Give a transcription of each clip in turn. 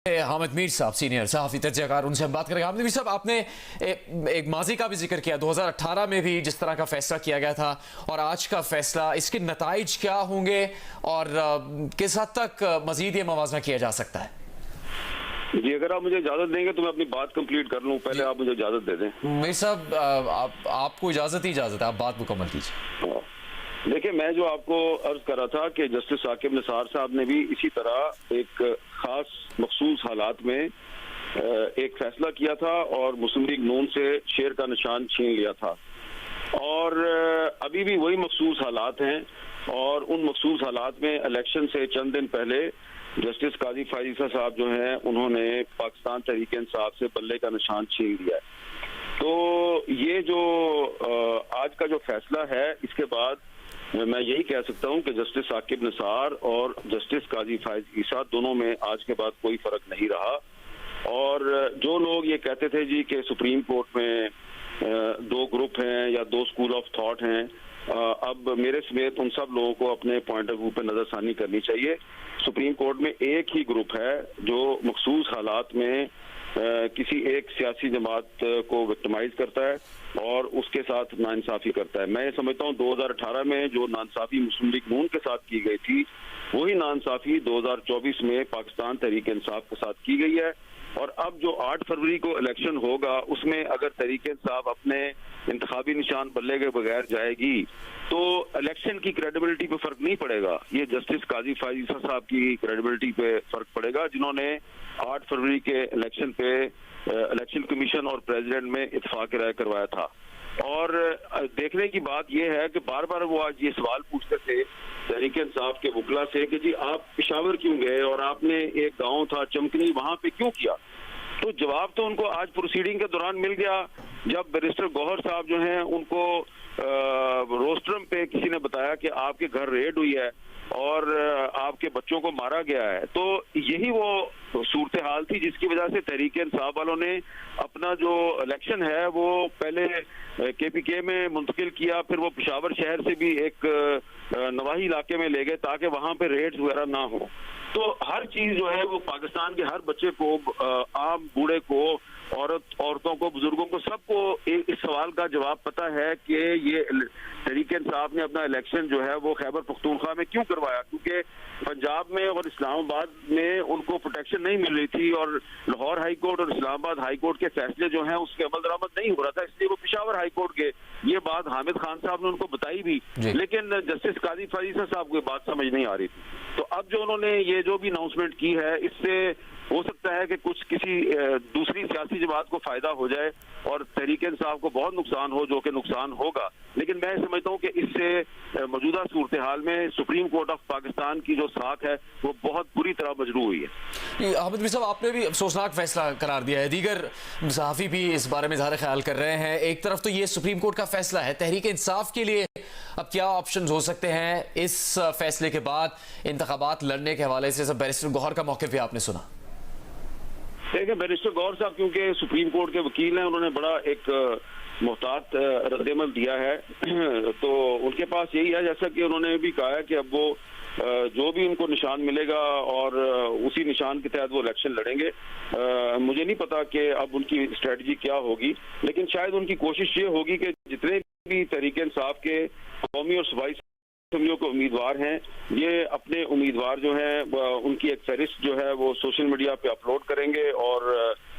हामिद मीर साहब सीनियर सहाफ़ी तजज़ियाकार, उनसे हम बात करेंगे। हामिद मीर साहब, आपने एक माजी का भी जिक्र किया, 2018 में भी जिस तरह का फैसला किया गया था और आज का फैसला, इसके नताइज क्या होंगे और किस हद तक मजीद ये मवाजना किया जा सकता है? जी, अगर आप मुझे इजाजत देंगे तो मैं अपनी बात कंप्लीट कर लूं। पहले आप मुझे इजाजत दे दें। मीर साहब, आपको इजाजत ही इजाजत है, आप बात मुकम्मल कीजिए। देखिए, मैं जो आपको अर्ज कर रहा था कि जस्टिस साकिब निसार साहब ने भी इसी तरह एक खास मखसूस हालात में एक फैसला किया था और मुस्लिम लीग नून से शेर का निशान छीन लिया था। और अभी भी वही मखसूस हालात हैं और उन मखसूस हालात में इलेक्शन से चंद दिन पहले जस्टिस काजी फायज ईसा साहब जो हैं उन्होंने पाकिस्तान तहरीक इंसाफ से बल्ले का निशान छीन लिया है। तो ये जो आज का जो फैसला है, इसके बाद मैं यही कह सकता हूं कि जस्टिस साकिब निसार और जस्टिस काजी फायज ईसा दोनों में आज के बाद कोई फर्क नहीं रहा। और जो लोग ये कहते थे जी कि सुप्रीम कोर्ट में दो ग्रुप हैं या दो स्कूल ऑफ थॉट हैं, अब मेरे समेत उन सब लोगों को अपने पॉइंट ऑफ व्यू पे नजरसानी करनी चाहिए। सुप्रीम कोर्ट में एक ही ग्रुप है जो मखसूस हालात में किसी एक सियासी जमात को विक्टिमाइज करता है और उसके साथ नाइंसाफी करता है। मैं ये समझता हूँ 2018 में जो नाइंसाफी मुस्लिम लीग नून के साथ की गई थी, वही नाइंसाफी 2024 में पाकिस्तान तहरीक इंसाफ के साथ की गई है। और अब जो 8 फरवरी को इलेक्शन होगा, उसमें अगर तहरीक इंसाफ अपने इंतखाबी निशान बल्ले के बगैर जाएगी तो इलेक्शन की क्रेडिबिलिटी पे फर्क नहीं पड़ेगा, ये जस्टिस काजी फायज ईसा साहब की क्रेडिबिलिटी पे फर्क पड़ेगा, जिन्होंने 8 फरवरी के इलेक्शन पे इलेक्शन कमीशन और प्रेसिडेंट में इत्तेफाक राय करवाया था। और देखने की बात यह है कि बार बार वो आज ये सवाल पूछते थे तहरीक इंसाफ के वकला से कि जी आप पेशावर क्यों गए और आपने एक गांव था चमकनी, वहां पे क्यों किया? तो जवाब तो उनको आज प्रोसीडिंग के दौरान मिल गया, जब बैरिस्टर गौहर साहब जो हैं उनको रोस्ट्रम पे किसी ने बताया कि आपके घर रेड हुई है और आपके बच्चों को मारा गया है। तो यही वो सूरत हाल थी जिसकी वजह से तहरीक इंसाफ वालों ने अपना जो इलेक्शन है वो पहले KPK में मुंतकिल किया, फिर वो पेशावर शहर से भी एक नवाही इलाके में ले गए ताकि वहां पे रेड्स वगैरह ना हो। तो हर चीज जो है वो पाकिस्तान के हर बच्चे को, आम बूढ़े को, औरतों को, बुजुर्गों को, सबको इस सवाल का जवाब पता है कि ये तहरीक इंसाफ ने अपना इलेक्शन जो है वो खैबर पख्तूनख्वा में क्यों करवाया, क्योंकि पंजाब में और इस्लामाबाद में उनको प्रोटेक्शन नहीं मिल रही थी और लाहौर हाई कोर्ट और इस्लामाबाद हाई कोर्ट के फैसले जो हैं उसके अमल दरामद नहीं हो रहा था, इसलिए वो पेशावर हाई कोर्ट गए। ये बात हामिद खान साहब ने उनको बताई भी, लेकिन जस्टिस काजी फायज ईसा साहब को बात समझ नहीं आ रही थी। तो अब जो उन्होंने ये जो भी अनाउंसमेंट की है, इससे हो सकता है कि कुछ किसी दूसरी सियासी जमात को फायदा हो जाए और तहरीक इंसाफ को बहुत नुकसान हो, जो कि नुकसान होगा। लेकिन मैं समझता हूँ कि इससे मौजूदा सूरत हाल में सुप्रीम कोर्ट ऑफ पाकिस्तान की जो साख है वो बहुत बुरी तरह मजरू हुई है। हामिद मीर साहब, आपने भी अफसोसनाक फैसला करार दिया है, दीगर सहाफ़ी भी इस बारे में इज़हार ख्याल कर रहे हैं। एक तरफ तो ये सुप्रीम कोर्ट का फैसला है, तहरीक इंसाफ के लिए अब क्या ऑप्शन हो सकते हैं इस फैसले के बाद इंतखाबात लड़ने के हवाले से? सब बैरिस्टर गौहर का मौक़िफ़ भी आपने सुना। देखिए, बैरिस्टर गौहर साहब क्योंकि सुप्रीम कोर्ट के वकील हैं, उन्होंने बड़ा एक मोहतात रद्देमल दिया है। तो उनके पास यही है, जैसा कि उन्होंने भी कहा है कि अब वो जो भी उनको निशान मिलेगा और उसी निशान के तहत वो इलेक्शन लड़ेंगे। मुझे नहीं पता कि अब उनकी स्ट्रेटजी क्या होगी, लेकिन शायद उनकी कोशिश ये होगी कि जितने भी तहरीक इंसाफ के कौमी और सूबाई असेंबलियों के उम्मीदवार हैं, ये अपने उम्मीदवार जो हैं उनकी एक फहरिस्त जो है वो सोशल मीडिया पे अपलोड करेंगे और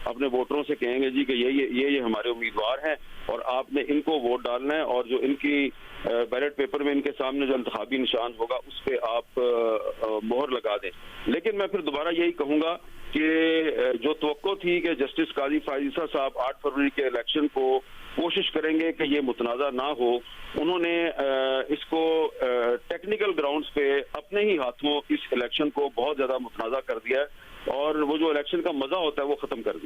अपने वोटरों से कहेंगे जी कि ये हमारे उम्मीदवार हैं और आपने इनको वोट डालना है, और जो इनकी बैलेट पेपर में इनके सामने जो इंतखाबी निशान होगा उस पर आप मोहर लगा दें। लेकिन मैं फिर दोबारा यही कहूंगा कि जो तवक्को थी कि जस्टिस काजी फायज ईसा साहब 8 फरवरी के इलेक्शन को कोशिश करेंगे कि ये मुतनाज़ा ना हो, उन्होंने इसको टेक्निकल ग्राउंड्स पे अपने ही हाथों इस इलेक्शन को बहुत ज्यादा मुतनाज़ा कर दिया है और वो जो इलेक्शन का मजा होता है वो खत्म कर दिया।